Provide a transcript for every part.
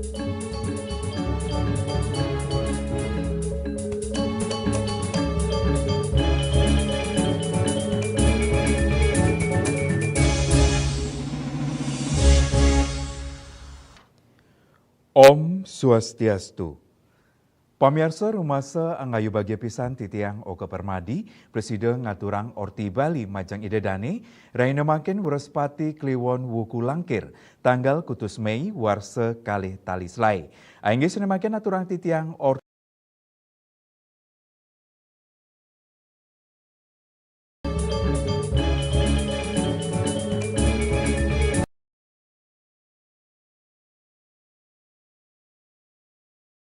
Om Swastiastu. Pamirsa rumasa angayu bagi pisan titiang Oka Permadi, Presiden ngaturang Orti Bali Majang Idedane, raina makin Wurespati Kliwon Wuku Langkir, tanggal kutus Mei warse kalih talislai. Aingge makin aturang titiang Orti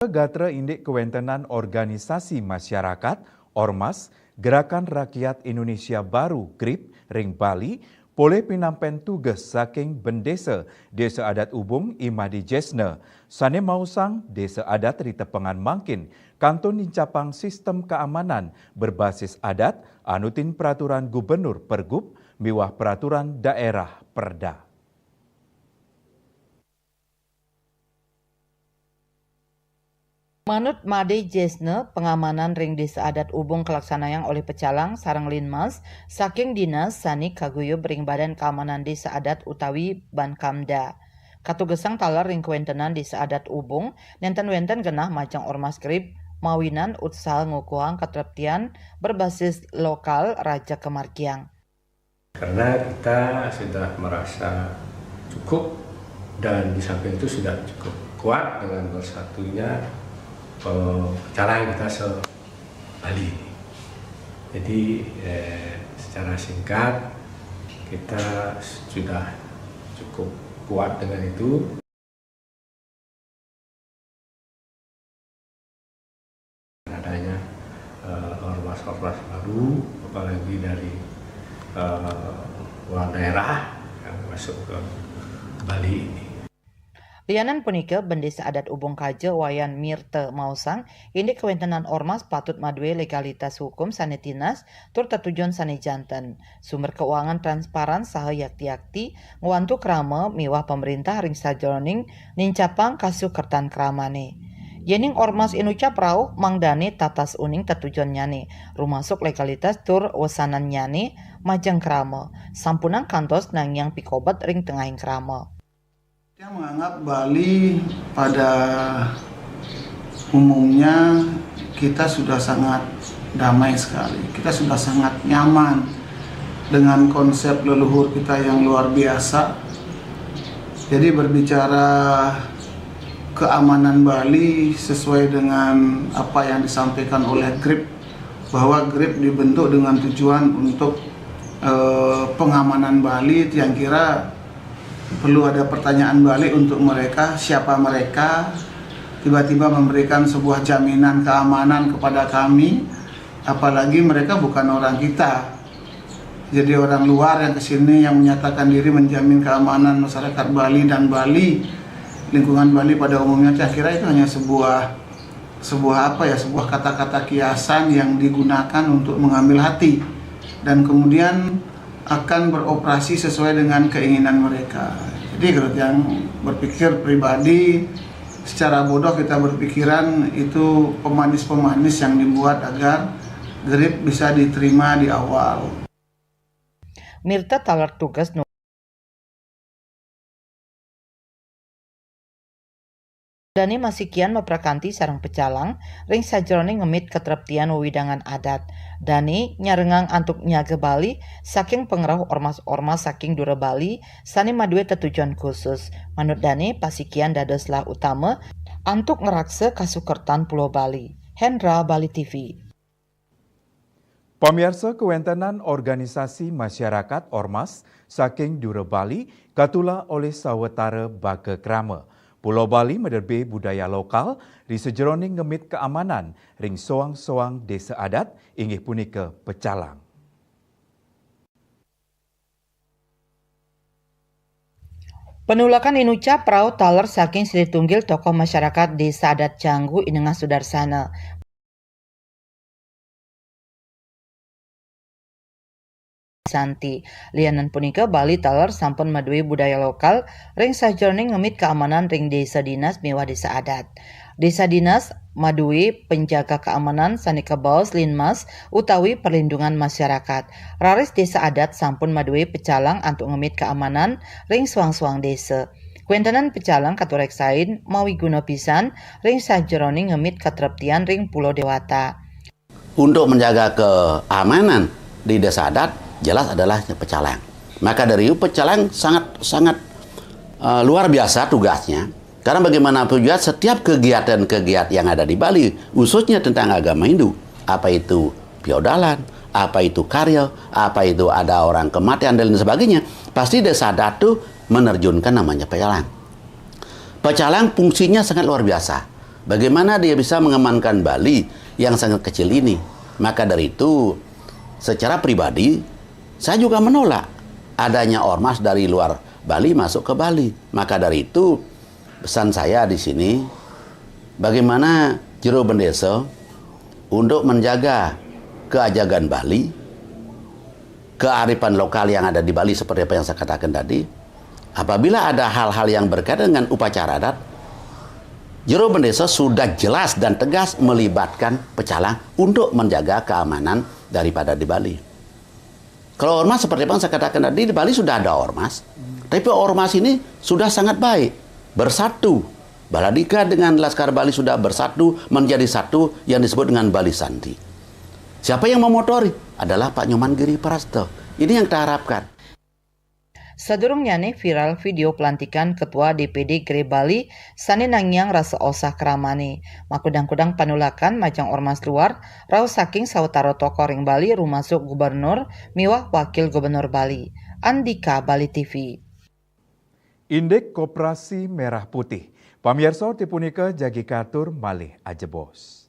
Gatra Indik Kewentenan Organisasi Masyarakat, Ormas, Gerakan Rakyat Indonesia Baru, GRIP, Ring Bali, boleh pinampen tugas saking bendesa Desa Adat Ubung Imadi Jesne, Sane Mausang Desa Adat Ritepengan Mangkin, Kanton Nincapang Sistem Keamanan berbasis adat, anutin Peraturan Gubernur Pergub, miwah Peraturan Daerah Perda. Manut Made Jesne, pengamanan ring desa adat Ubung kelaksanaan oleh Pecalang sareng Linmas saking dinas sani kaguyub ring badan keamanan desa adat utawi Bankamda. Katugesang talar ring kewentenan desa adat Ubung nenten wenten genah Majang ormas GRIP mawinan utsal ngukuhang ketertian berbasis lokal Raja Kemarkiang. Karena kita sudah merasa cukup dan di samping itu sudah cukup kuat dengan bersatunya Pecalang kita se-Bali. Jadi secara singkat kita sudah cukup kuat dengan itu. Adanya ormas-ormas baru, apalagi dari luar daerah yang masuk ke Bali ini. Lianan punika bendesa adat Ubung Kaje Wayan Mirte Mausang ini kewentenan ormas patut madue legalitas hukum sanetinas tur tetujuan sane janten sumber keuangan transparan saha yakti-yakti ngwantu krama miwah pemerintah ring sajroning nincapang kasukertan kramane. Yening ormas inucap rauh mangdane tatas uning tetujuan nyane rumasuk legalitas tur wesanan nyane majeng krama sampunang kantos nangyang pikobat ring tengahing krama. Saya menganggap Bali pada umumnya kita sudah sangat damai sekali. Kita sudah sangat nyaman dengan konsep leluhur kita yang luar biasa. Jadi berbicara keamanan Bali sesuai dengan apa yang disampaikan oleh GRIP, bahwa GRIP dibentuk dengan tujuan untuk pengamanan Bali, yang kira perlu ada pertanyaan balik untuk mereka, siapa mereka, tiba-tiba memberikan sebuah jaminan keamanan kepada kami, apalagi mereka bukan orang kita. Jadi orang luar yang kesini yang menyatakan diri menjamin keamanan masyarakat Bali dan Bali, lingkungan Bali pada umumnya, saya kira itu hanya sebuah kata-kata kiasan yang digunakan untuk mengambil hati dan kemudian akan beroperasi sesuai dengan keinginan mereka. Jadi kalau yang berpikir pribadi secara bodoh, kita berpikiran itu pemanis-pemanis yang dibuat agar GRIP bisa diterima di awal. Mirta talar tugas Dani masih kian meprakanti sarang Pecalang ring sajroning ngemit ketereptian wewidangan adat. Dani nyarengang antuk nyaga Bali saking pengerah ormas-ormas saking dura Bali sani madue tetujuan khusus. Manut Dani pasikian dadoslah utama antuk ngerakse kasukertan Pulau Bali. Hendra, Bali TV. Pamirsa kewentenan organisasi masyarakat Ormas saking dura Bali katula oleh sawetara Bage Krama. Pulau Bali mederbe budaya lokal di sejeroning ngemit keamanan ring soang-soang desa adat inggih punika Pecalang. Penulakan inucap prau taler saking Silitunggil tokoh masyarakat desa adat Canggu Inengah Sudarsana. Santi. Lianan punika Bali taler sampun maduwi budaya lokal ring sajroning ngemit keamanan ring desa dinas miwah desa adat. Desa dinas maduwi penjaga keamanan sanika baos linmas utawi perlindungan masyarakat. Raris desa adat sampun maduwi pecalang antuk ngemit keamanan ring suang-suang desa. Kuentenan pecalang katurek sain mawi guna pisan ring sajroning ngemit katreptian ring Pulau Dewata. Untuk menjaga keamanan di desa adat jelas adalah pecalang. Maka dari itu pecalang sangat luar biasa tugasnya. Karena bagaimanapun juga setiap kegiatan-kegiatan yang ada di Bali, khususnya tentang agama Hindu, apa itu piodalan, apa itu karya, apa itu ada orang kematian dan lain sebagainya, pasti desa adat itu menerjunkan namanya pecalang. Pecalang fungsinya sangat luar biasa. Bagaimana dia bisa mengamankan Bali yang sangat kecil ini? Maka dari itu, secara pribadi, saya juga menolak adanya ormas dari luar Bali masuk ke Bali. Maka dari itu, pesan saya di sini, bagaimana Jero Bendesa untuk menjaga keajagan Bali, kearifan lokal yang ada di Bali seperti apa yang saya katakan tadi. Apabila ada hal-hal yang berkaitan dengan upacara adat, Jero Bendesa sudah jelas dan tegas melibatkan pecalang untuk menjaga keamanan daripada di Bali. Kalau ormas seperti apa yang saya katakan tadi, di Bali sudah ada ormas. Tapi ormas ini sudah sangat baik. Bersatu. Baladika dengan Laskar Bali sudah bersatu menjadi satu yang disebut dengan Bali Santi. Siapa yang memotori? Adalah Pak Nyoman Giri Prasto. Ini yang kita harapkan. Sadurungnyane viral video pelantikan Ketua DPD Gere Bali sani nangyang rasa osah keramane. Makudang-kudang panulakan majang ormas luar raos saking sawetara tokoh ring Bali rumasuk gubernur miwah wakil gubernur Bali. Andika, Bali TV. Indeks Koperasi Merah Putih. Pamirsa tipunika jagi katur malih ajebos.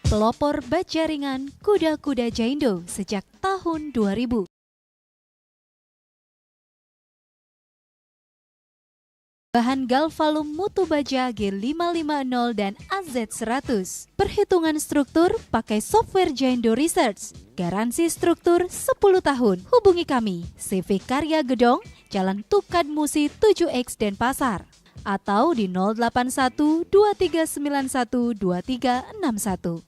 Pelopor baja ringan kuda-kuda Jaindo sejak tahun 2000. Bahan galvalum mutu baja G550 dan AZ100. Perhitungan struktur pakai software Jaindo Research. Garansi struktur 10 tahun. Hubungi kami, CV Karya Gedong, Jalan Tukad Musi 7X Denpasar. Atau di 081 2391 2361.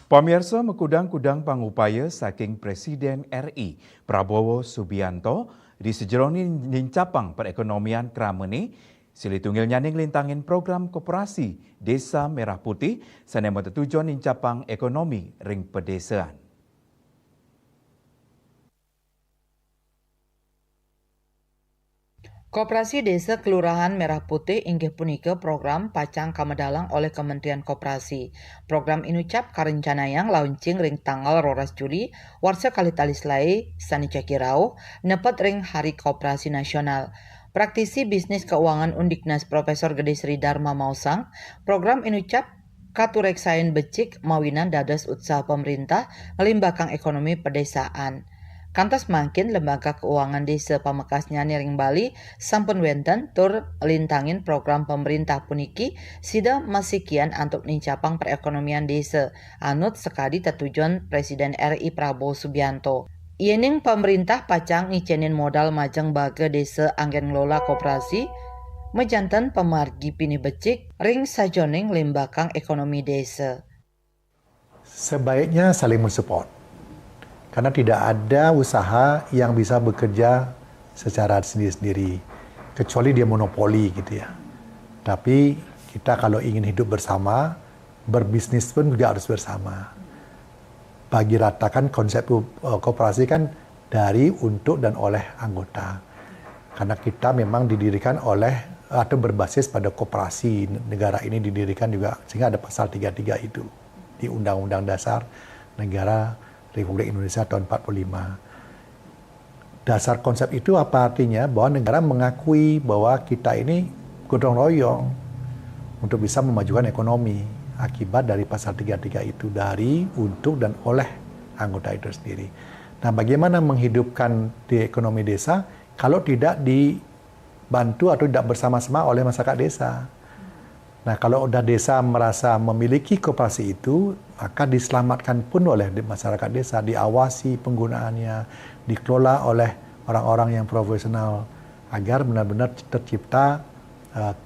Pamirsa mekudang-kudang pangupaya saking Presiden RI Prabowo Subianto di sejroning nincapang perekonomian kramene silitunggil nyaning lintangin program koperasi Desa Merah Putih sanema tujuan nincapang ekonomi ring pedesaan. Koperasi Desa Kelurahan Merah Putih inggih punika program pacang kamedalang oleh Kementerian Koperasi. Program inucap karencanayang launching ring tanggal 12 Juli warsa kali talislai sani cekirau nepet ring Hari Koperasi Nasional. Praktisi bisnis keuangan Undiknas Profesor Gede Sri Dharma Mausang, program inucap katureksain becik mawinan dadas usaha pemerintah ngelimbakang ekonomi pedesaan. Kantos mangkin lembaga keuangan desa Pamekasnya Ring Bali sampun wenten tur lintangin program pemerintah puniki sida masikian untuk nincapang perekonomian desa anut sekadi tetujuan Presiden RI Prabowo Subianto. Iening pemerintah pacang ngicenin modal majeng baga desa anggen ngelola koperasi mejantan pemargi pini becik ring sajoning lembakang ekonomi desa. Sebaiknya saling mensupport. Karena tidak ada usaha yang bisa bekerja secara sendiri-sendiri, kecuali dia monopoli gitu ya. Tapi kita kalau ingin hidup bersama, berbisnis pun juga harus bersama. Bagi ratakan konsep koperasi kan dari, untuk, dan oleh anggota. Karena kita memang didirikan oleh atau berbasis pada koperasi, negara ini didirikan juga sehingga ada pasal 33 itu di Undang-Undang Dasar Negara Republik Indonesia tahun 45. Dasar konsep itu apa artinya? Bahwa negara mengakui bahwa kita ini gotong royong untuk bisa memajukan ekonomi akibat dari pasal 33 itu dari, untuk, dan oleh anggota itu sendiri. Nah, bagaimana menghidupkan di ekonomi desa kalau tidak dibantu atau tidak bersama-sama oleh masyarakat desa? Nah, kalau udah desa merasa memiliki koperasi itu, maka diselamatkan pun oleh masyarakat desa, diawasi penggunaannya, dikelola oleh orang-orang yang profesional agar benar-benar tercipta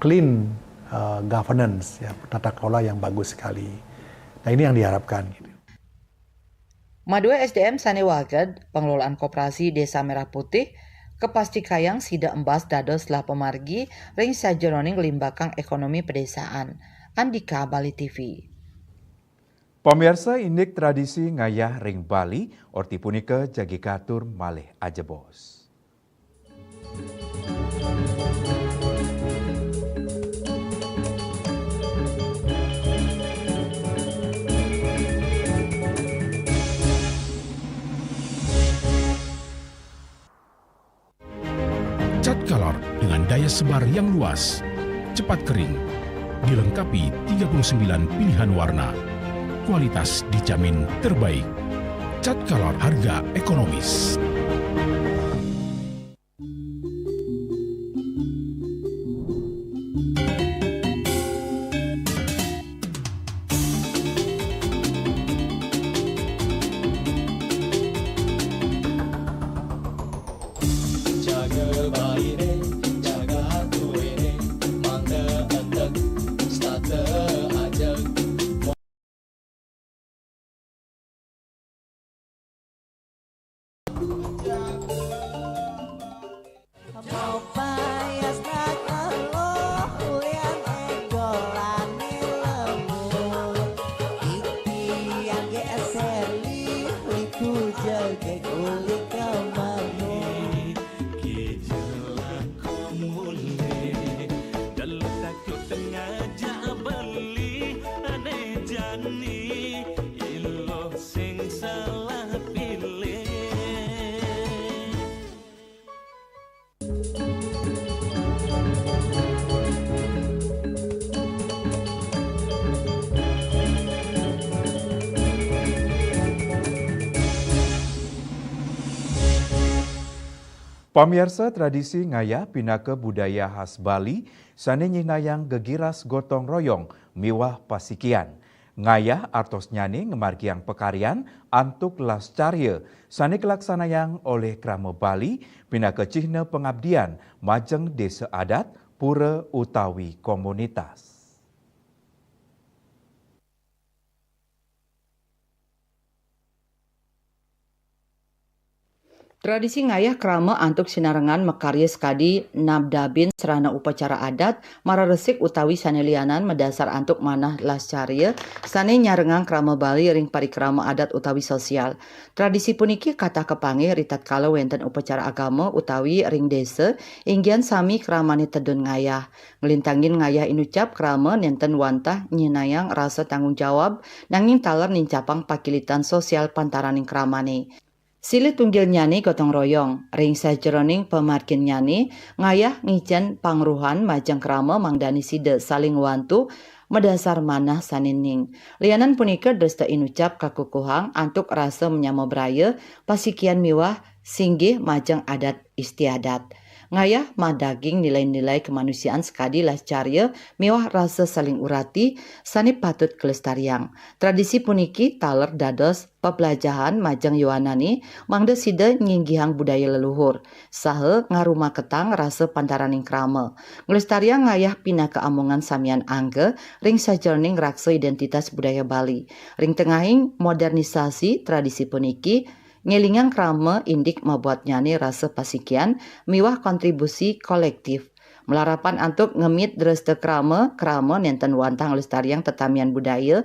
clean governance, ya, tata kelola yang bagus sekali. Nah, ini yang diharapkan. Madue SDM Sanewaged, pengelolaan koperasi Desa Merah Putih, kepasti kayang sida embas dados lah pemargi ring sajeroning limbakang ekonomi pedesaan. Andika, Bali TV. Pemirsa, indik tradisi ngayah ring Bali, orti punika jagi katur malih aja bos. Cat Color dengan daya sebar yang luas, cepat kering, dilengkapi 39 pilihan warna. Kualitas dijamin terbaik. Cat Color, harga ekonomis. Pamirsa, tradisi ngayah pinaka budaya khas Bali, sane nyinayang gegiras gotong royong miwah pasikian. Ngayah artos nyane ngemargiang pekarian antuk lascarya, sane kelaksanayang oleh Krama Bali, pinaka cihna pengabdian majeng desa adat, pura utawi komunitas. Tradisi ngayah krama antuk sinarengan mekarya sekadi nabdabin serana upacara adat mararesik utawi sanelianan medasar antuk manah lascarya sane nyarengang krama Bali ring parikrama adat utawi sosial. Tradisi puniki kata kepangi ritat kala wenten upacara agama utawi ring desa inggian sami kramane tedun ngayah. Ngelintangin ngayah inucap krama nenten wantah nyinayang rasa tanggung jawab nanging taler nincapang pakilitan sosial pantaraning kramane. Silih tunggil nyani gotong royong, ring sajeroning pemargin nyani, ngayah ngicen pangruhan majang krama mangdani side saling wantu medasar manah sanining. Lianan punika desta inucap kakukuhang antuk rasa menyamo braya pasikian miwah singgih majang adat istiadat. Ngayah madaging nilai-nilai kemanusiaan sekadi lah carya miwah rasa saling urati sani patut kelestarian. Tradisi puniki taler dados pepelajahan majang Yohanani mangda sida nyinggihang budaya leluhur. Saha ngaruma ketang rasa pantaraning krama. Ngelestarian ngayah pinah keamongan samian angge ring sajerning raksa identitas budaya Bali. Ring tengahing modernisasi tradisi puniki ngelingan krama indik membuat nyani rasa pasikian miwah kontribusi kolektif. Melarapan antuk ngemit dreste krama nenten wantang lestariang tetamian budaya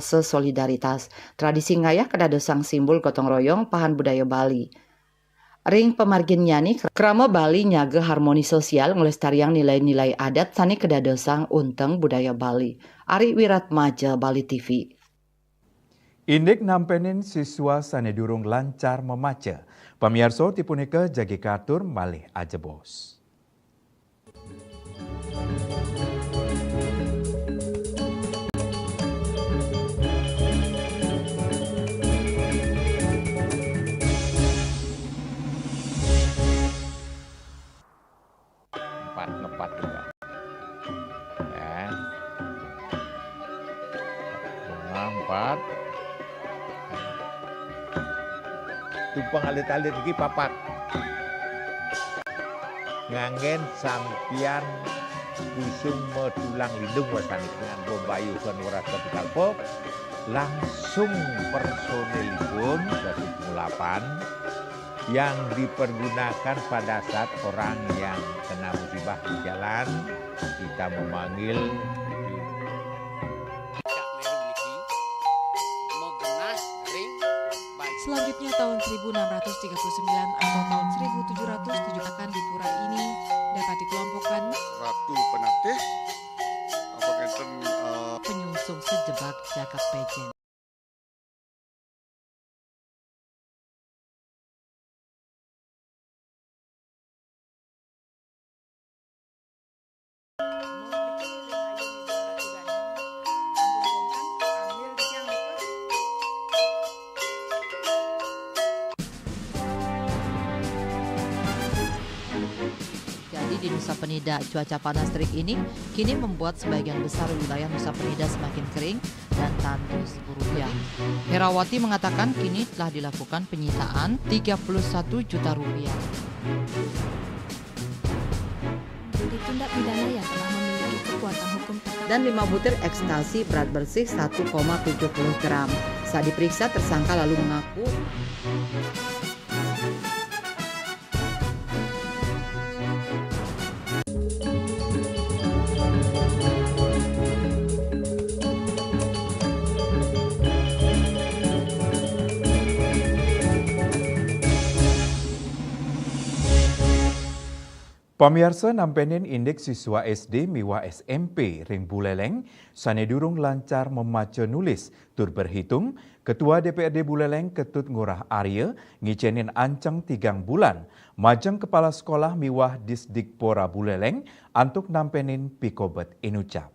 solidaritas. Tradisi ngayah kedadosang simbol gotong royong pahan budaya Bali. Ring pemargin nyani krama Bali nyaga harmoni sosial ngelestariang nilai-nilai adat sani kedadosang unteng budaya Bali. Ari Wiratmaja, Bali TV. Indek nampenin siswa sane durung lancar memaca. Pamiarso tipunika jagi katur malih aja bos. Ngepat juga ya, empat tumpang alit-alit lagi papat ngangen sampian busung metulang lindung wasani dengan bombayu kan waras kapital pop langsung personelipun 108 yang dipergunakan pada saat orang yang kena musibah di jalan, kita memanggil Selanjutnya tahun 1639 atau tahun 1707 akan di pura ini dapat dikelompokkan Ratu Penatih penyungsung sejebak jagat pejen. Di Nusa Penida, cuaca panas terik ini kini membuat sebagian besar wilayah Nusa Penida semakin kering dan tandus rupiah. Herawati mengatakan kini telah dilakukan penyitaan 31 juta rupiah. Tindak pidana yang telah memiliki kekuatan hukum dan 5 butir ekstasi berat bersih 1,70 gram. Saat diperiksa tersangka lalu mengaku Pamiarsa nampenin indeks siswa SD miwa SMP ring Buleleng sane durung lancar memaca nulis tur berhitung. Ketua DPRD Buleleng Ketut Ngurah Arya ngicenin ancang 3 bulan majang kepala sekolah miwah Disdikpora Buleleng antuk nampenin pikobet inucap.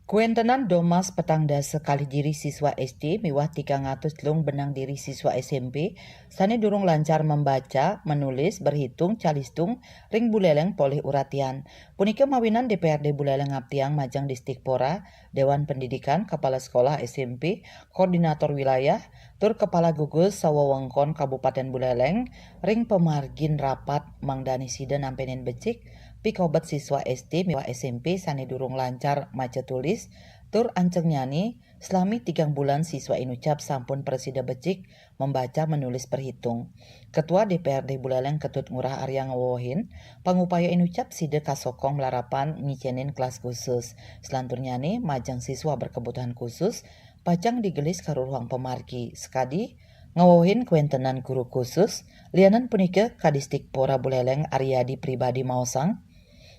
Kuentenan domas petangda sekali diri siswa SD miwah 300 lung benang diri siswa SMP sane durung lancar membaca, menulis, berhitung, calistung ring Buleleng polih uratian. Punika mawinan DPRD Buleleng ngaptiang majang Disdikpora, Dewan Pendidikan, Kepala Sekolah SMP, Koordinator Wilayah, tur Kepala Gugus Sawawengkon Kabupaten Buleleng, ring pemargin rapat mangdani sida nampenin becik, pikobat siswa SD miwa SMP sane durung lancar maca tulis, tur anceng nyani, selami 3 bulan siswa inucap sampun presida becik membaca menulis berhitung. Ketua DPRD Buleleng Ketut Ngurah Arya ngawohin, pangupaya inucap sida kasokong melarapan ngicenin kelas khusus. Selantur nyani, majang siswa berkebutuhan khusus, pajang digelis ke ruang pemargi. Sekadi, ngawohin kuentenan guru khusus, lianan punika Kadisdikpora Buleleng Aryadi pribadi maosang,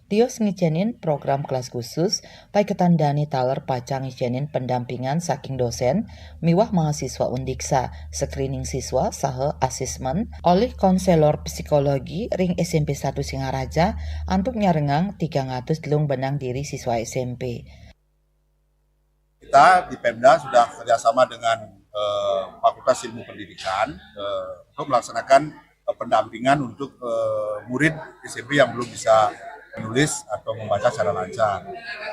Tios ngicenin program kelas khusus, paiketan Dani Taler pacang ngicenin pendampingan saking dosen, miwah mahasiswa undiksa, screening siswa, saha asesmen, oleh konselor psikologi ring SMP 1 Singaraja, antuk nyarengang 300 telung benang diri siswa SMP. Kita di Pemda sudah kerjasama dengan Fakultas Ilmu Pendidikan untuk melaksanakan pendampingan untuk murid SMP yang belum bisa menulis atau membaca secara lancar,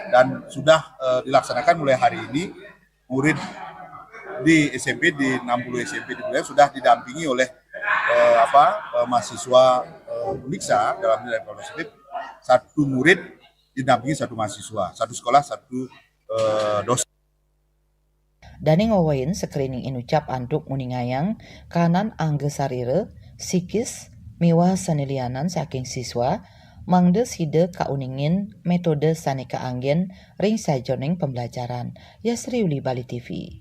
dan sudah dilaksanakan mulai hari ini. Murid di SMP di 60 SMP di Buleleng sudah didampingi oleh mahasiswa Uniksa dalam nilai positif. Satu murid didampingi satu mahasiswa, satu sekolah satu dosen. Dani ngowain screening inucap antuk muningayang kanan angge sarire, psikis, miwah sanilianan saking siswa, mangde side kauningin metode saneka anggen ring sajoning pembelajaran. Yasri Uli Bali TV.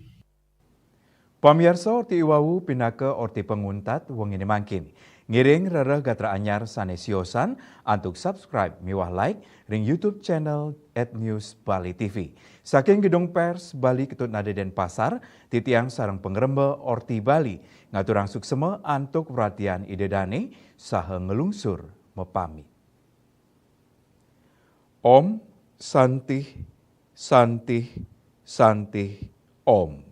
Pamirsa orti iwawu pinake orti penguntat wong ini mangkin. Ngiring rereh gatra anyar sanesiosan antuk subscribe miwah like ring YouTube channel @news_bali TV. Saking gedung pers Bali Ketut Nade Denpasar, titiang sarang pengrembe orti Bali ngaturang sukseme antuk perhatian idedane saha ngelungsur mepami. Om Santih Santih Santih Om.